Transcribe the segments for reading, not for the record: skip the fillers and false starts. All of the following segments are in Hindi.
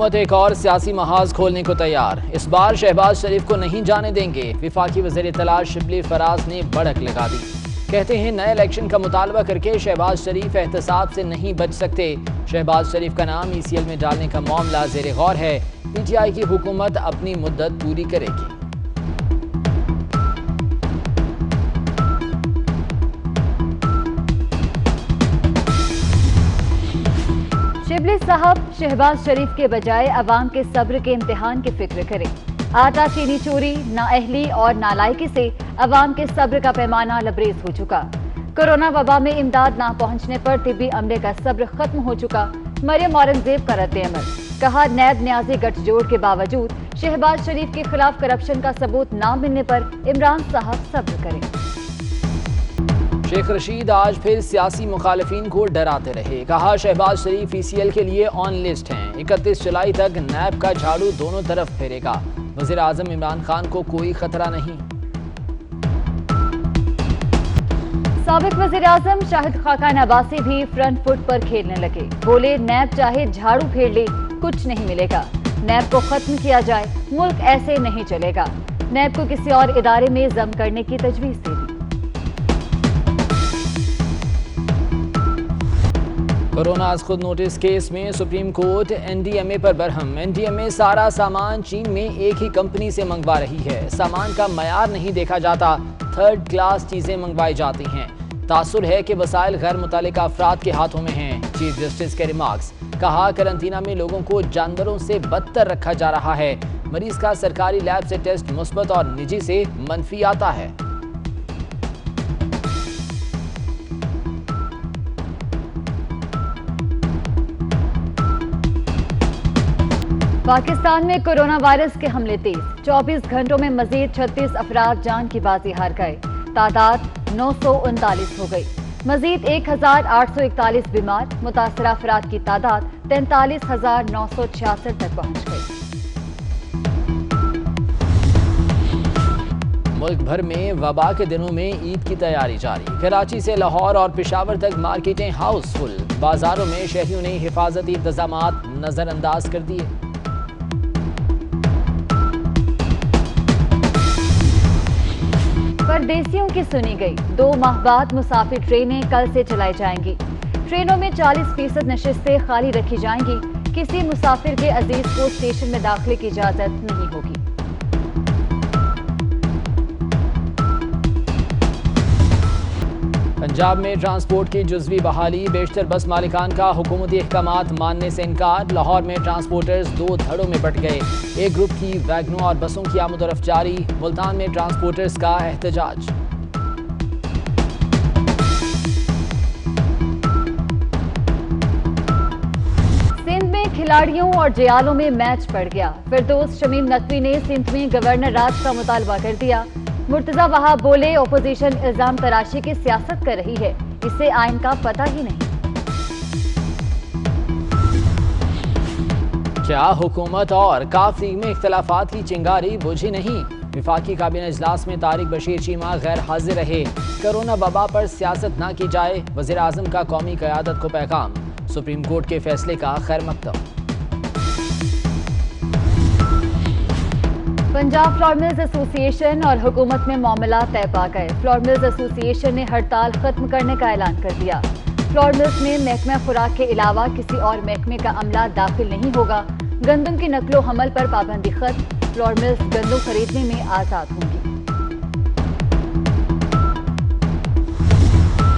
हुकूमत एक और सियासी महाज खोलने को तैयार। इस बार शहबाज शरीफ को नहीं जाने देंगे। विफाकी वज़ीर इत्तला शिबली फराज ने बढ़क लगा दी। कहते हैं नए इलेक्शन का मुतालबा करके शहबाज शरीफ एहतसाब से नहीं बच सकते। शहबाज शरीफ का नाम ECL में डालने का मामला ज़ेरे गौर है। PTI की हुकूमत अपनी मुद्दत पूरी करेगी। शिबली साहब शहबाज शरीफ के बजाय अवाम के सब्र के इम्तिहान की फिक्र करें। आटा चीनी चोरी, नाअहली और नालायकी से अवाम के सब्र का पैमाना लबरेज हो चुका। कोरोना वबा में इमदाद ना पहुंचने पर तिब्बी अमले का सब्र खत्म हो चुका। मरियम औरंगजेब का रद्द-ए-अमल, कहा नैब न्याजी गठजोड़ के बावजूद शहबाज शरीफ के खिलाफ करप्शन का सबूत ना मिलने पर इमरान साहब सब्र करें। शेख रशीद आज फिर सियासी मुखालिफिन को डराते रहे। कहा शहबाज शरीफ ECL के लिए ऑन लिस्ट हैं। 31 जुलाई तक नैब का झाड़ू दोनों तरफ फेरेगा। वज़ीर आज़म इमरान खान को कोई खतरा नहीं। साबिक वज़ीर आज़म शाहिद खाकान अब्बासी भी फ्रंट फुट पर खेलने लगे। बोले नैब चाहे झाड़ू फेर ले, कुछ नहीं मिलेगा। नैब को खत्म किया जाए, मुल्क ऐसे नहीं चलेगा। नैब को किसी और इदारे में जम करने की तजवीज़ दे दी। कोरोना आज खुद नोटिस केस में सुप्रीम कोर्ट NDMA पर बरहम। NDMA सारा सामान चीन में एक ही कंपनी से मंगवा रही है। सामान का मयार नहीं देखा जाता, थर्ड क्लास चीजें मंगवाई जाती हैं। तासुर है कि वसाइल गैर मुतल्लिका अफराद के हाथों में हैं। चीफ जस्टिस के रिमार्क्स, कहा करंतना में लोगों को जानवरों से बदतर रखा जा रहा है। मरीज का सरकारी लैब से टेस्ट मुस्बत और निजी से मनफी आता है। पाकिस्तान में कोरोना वायरस के हमले तेज। 24 घंटों में मजीद 36 अफराद जान की बाजी हार गए। तादाद 939 हो गई। मजीद 1841 बीमार। मुतासरा अफराद की तादाद 43,966 तक पहुंच गई। मुल्क भर में वबा के दिनों में ईद की तैयारी जारी। कराची से लाहौर और पेशावर तक मार्केटें हाउसफुल। बाजारों में शहरियों ने हिफाजती इंतजामात नजरअंदाज कर दिए। परदेसियों की सुनी गई। 2 माह बाद मुसाफिर ट्रेनें कल से चलाई जाएंगी। ट्रेनों में 40% नशिस्तें खाली रखी जाएंगी। किसी मुसाफिर के अजीज को स्टेशन में दाखिले की इजाजत नहीं होगी। पंजाब में ट्रांसपोर्ट की जुज़वी बहाली। बेशतर बस मालिकान का हुकूमती अहकामात मानने से इनकार। लाहौर में ट्रांसपोर्टर्स 2 धड़ों में बट गए। एक ग्रुप की वैगनों और बसों की आमदोरफ्त जारी। मुल्तान में ट्रांसपोर्टर्स का एहतजाज। सिंध में खिलाड़ियों और जयालों में मैच पड़ गया। फिरदौस शमीम नकवी ने सिंध में गवर्नर राज का मुतालबा कर दिया। मुर्तजा वहाब बोले ओपोजिशन इल्जाम तराशी की सियासत कर रही है, इसे आइन का पता ही नहीं। क्या हुकूमत और काफ लीग में इख्तलाफात की चिंगारी बुझी नहीं। विफाकी काबीना इजलास में तारिक बशीर चीमा गैर हाजिर रहे। कोरोना वबा पर सियासत ना की जाए, वज़ीर आज़म का कौमी क़यादत को पैगाम। सुप्रीम कोर्ट के फैसले का खैर मकदम। पंजाब फ्लोर मिल्स एसोसिएशन और हुकूमत में मामला तय पा गए। फ्लोर मिल्स एसोसिएशन ने हड़ताल खत्म करने का ऐलान कर दिया। फ्लोर मिल्स में महकमा खुराक के अलावा किसी और महकमे का अमला दाखिल नहीं होगा। गंदम की नकलो हमल पर पाबंदी खत्म। फ्लोर मिल्स गंदम खरीदने में आजाद होंगी।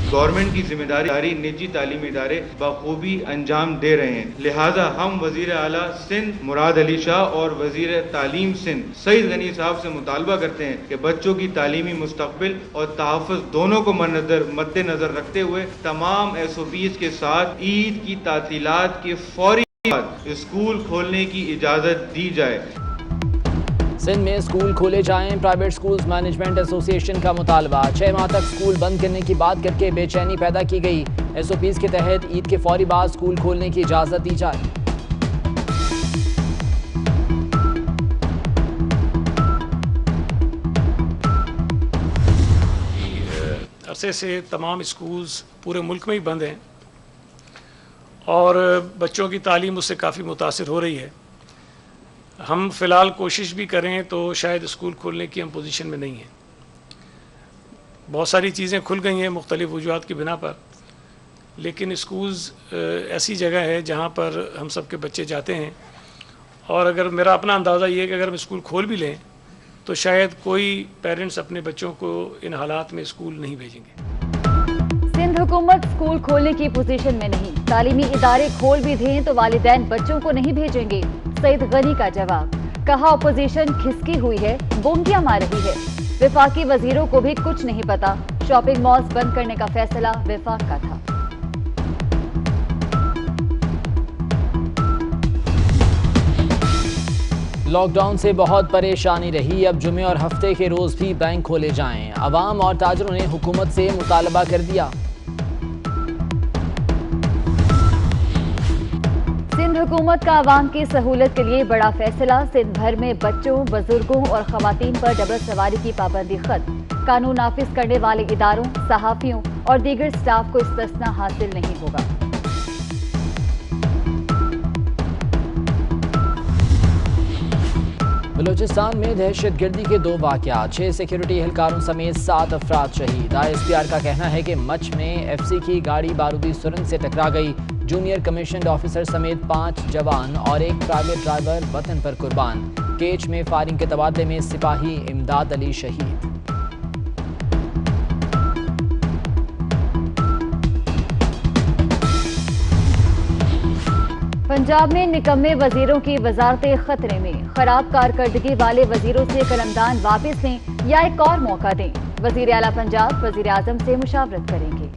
गवर्नमेंट की जिम्मेदारी निजी तालीमी इदारे बखूबी अंजाम दे रहे हैं। लिहाजा हम वजीर आला सिंध मुराद अली शाह और वजीर तालीम सिंध सईद गनी साहब से मुतालबा करते हैं कि बच्चों की तालीमी मुस्तकबिल और तहफ़्फ़ुज़ दोनों को मद्देनजर रखते हुए तमाम SOPs के साथ ईद की तातीलात के फौरी बाद स्कूल खोलने की इजाज़त दी जाए। सिंध में स्कूल खोले जाएं। प्राइवेट स्कूल्स मैनेजमेंट एसोसिएशन का मुतालबा। 6 माह तक स्कूल बंद करने की बात करके बेचैनी पैदा की गई। SOPs के तहत ईद के फौरी बाद स्कूल खोलने की इजाज़त दी जाए। अरसे से तमाम स्कूल्स पूरे मुल्क में ही बंद हैं और बच्चों की तालीम उससे काफ़ी मुतासिर हो रही है। हम फ़िलहाल कोशिश भी करें तो शायद स्कूल खोलने की हम पोजीशन में नहीं हैं। बहुत सारी चीज़ें खुल गई हैं मुख्तलिफ़ वजूहात की बिना पर, लेकिन स्कूल्स ऐसी जगह है जहाँ पर हम सब के बच्चे जाते हैं, और अगर मेरा अपना अंदाज़ा ये है कि अगर हम स्कूल खोल भी लें तो शायद कोई पेरेंट्स अपने बच्चों को इन हालात में स्कूल नहीं भेजेंगे। सिंध हुकूमत स्कूल खोलने की पोजीशन में नहीं, तालीमी इदारे खोल भी दें तो वालिदैन बच्चों को नहीं भेजेंगे। सईद गनी का जवाब, कहा अपोजिशन खिसकी हुई है, बोंगियां मार रही है। विफाकी वजीरों को भी कुछ नहीं पता, शॉपिंग मॉल्स बंद करने का फैसला विफाक का था। लॉकडाउन से बहुत परेशानी रही, अब जुमे और हफ्ते के रोज भी बैंक खोले जाएं। अवाम और ताजरों ने हुकूमत से मुतालबा कर दिया। सिंध हुकूमत का अवाम की सहूलत के लिए बड़ा फैसला, सिंध भर में बच्चों, बुजुर्गों और खवातीन पर डबल सवारी की पाबंदी खत्म। कानून नाफिज करने वाले इदारों, सहाफियों और दीगर स्टाफ को इस्तिस्ना हासिल नहीं होगा। बलूचिस्तान में दहशतगर्दी के 2 वाक़यात, 6 सिक्योरिटी एहलकारों समेत 7 अफराद शहीद। ISPR का कहना है कि मच में FC की गाड़ी बारूदी सुरंग से टकरा गई। जूनियर कमीशन्ड ऑफिसर समेत 5 जवान और एक प्राइवेट ड्राइवर वतन पर कुर्बान। केच में फायरिंग के तबादले में सिपाही इमदाद अली शहीद। पंजाब में निकम्मे वजीरों की वजारतें खतरे में, खराब कारकर्दगी वाले वजीरों से कलमदान वापस लें या एक और मौका दें। वजीर आला पंजाब वजीर आजम से मुशावरत करेंगे।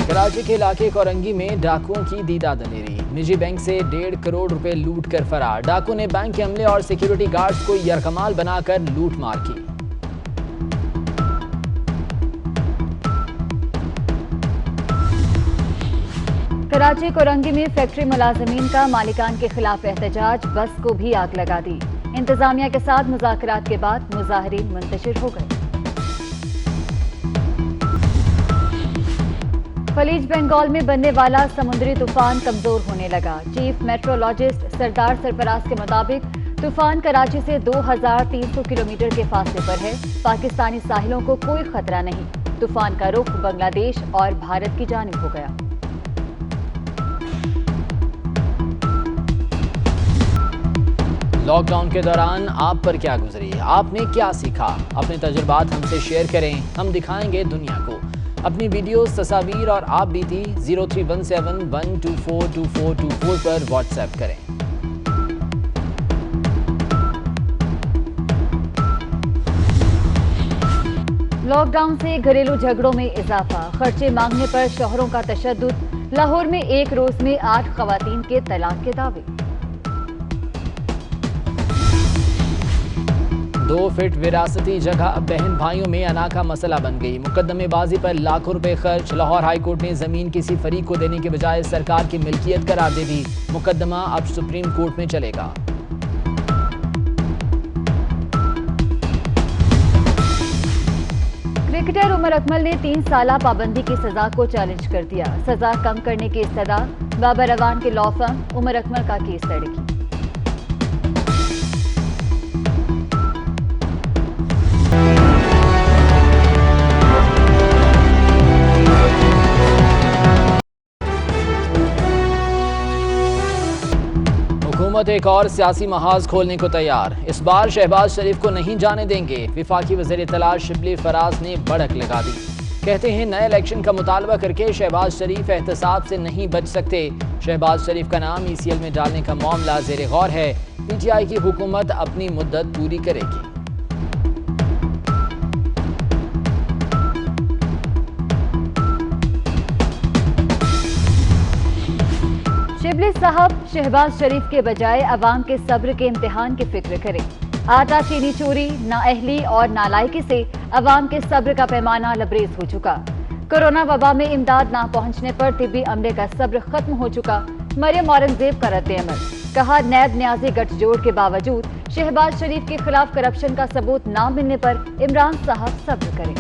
कराची के इलाके कोरंगी में डाकुओं की दीदा दलेरी, निजी बैंक से 1.5 करोड़ रुपए लूट कर फरार। डाकू ने बैंक के अमले और सिक्योरिटी गार्ड्स को यरकमाल बनाकर लूट मार की। कराची कोरंगी में फैक्ट्री मुलाजमीन का मालिकान के खिलाफ एहतजाज, बस को भी आग लगा दी। इंतजामिया के साथ मुज़ाकरात के बाद मुजाहिरीन मुंतशिर हो गए। खलीज बंगाल में बनने वाला समुद्री तूफान कमजोर होने लगा। चीफ मेट्रोलॉजिस्ट सरदार सरफराज के मुताबिक तूफान कराची से 2300 किलोमीटर के फासले पर है। पाकिस्तानी साहिलों को कोई खतरा नहीं। तूफान का रुख बांग्लादेश और भारत की जानिब हो गया। लॉकडाउन के दौरान आप पर क्या गुजरी, आपने क्या सीखा? अपने तजुर्बात हमसे शेयर करें, हम दिखाएंगे दुनिया को। अपनी वीडियोस, तस्वीर और आप बीती 031712422424 पर व्हाट्सएप करें। लॉकडाउन से घरेलू झगड़ों में इजाफा, खर्चे मांगने पर शौहरों का तशद्दुद। लाहौर में एक रोज में 8 खवातीन के तलाक के दावे। 2 फीट विरासती जगह बहन भाइयों में अना का मसला बन गई। मुकदमेबाजी पर लाखों रुपए खर्च। लाहौर हाईकोर्ट ने जमीन किसी फरीक को देने के बजाय सरकार की मिल्कियत करार दे दी। मुकदमा अब सुप्रीम कोर्ट में चलेगा। क्रिकेटर उमर अकमल ने 3 साला पाबंदी की सजा को चैलेंज कर दिया। सजा कम करने की इस्तदा, बाबर रवान के लॉ फर्म उमर अकमल का केस लड़की। हुकूमत एक और सियासी महाज खोलने को तैयार। इस बार शहबाज शरीफ को नहीं जाने देंगे। विफाकी वज़ीर इत्तलात शिबली फराज ने बढ़क लगा दी। कहते हैं नए इलेक्शन का मुतालबा करके शहबाज शरीफ एहतसाब से नहीं बच सकते। शहबाज शरीफ का नाम ECL में डालने का मामला ज़ेरे गौर है। PTI की हुकूमत अपनी मुद्दत पूरी करेगी। शिबली साहब शहबाज शरीफ के बजाय अवाम के सब्र के इम्तिहान की फिक्र करें। आटा चीनी चोरी, नाअहली और नालायकी से अवाम के सब्र का पैमाना लबरेज हो चुका। कोरोना वबा में इमदाद ना पहुंचने पर तिब्बी अमले का सब्र खत्म हो चुका। मरियम औरंगजेब का रद्द-ए-अमल, कहा नैब न्याजी गठजोड़ के बावजूद शहबाज शरीफ के खिलाफ करप्शन का सबूत ना मिलने पर इमरान साहब सब्र करें।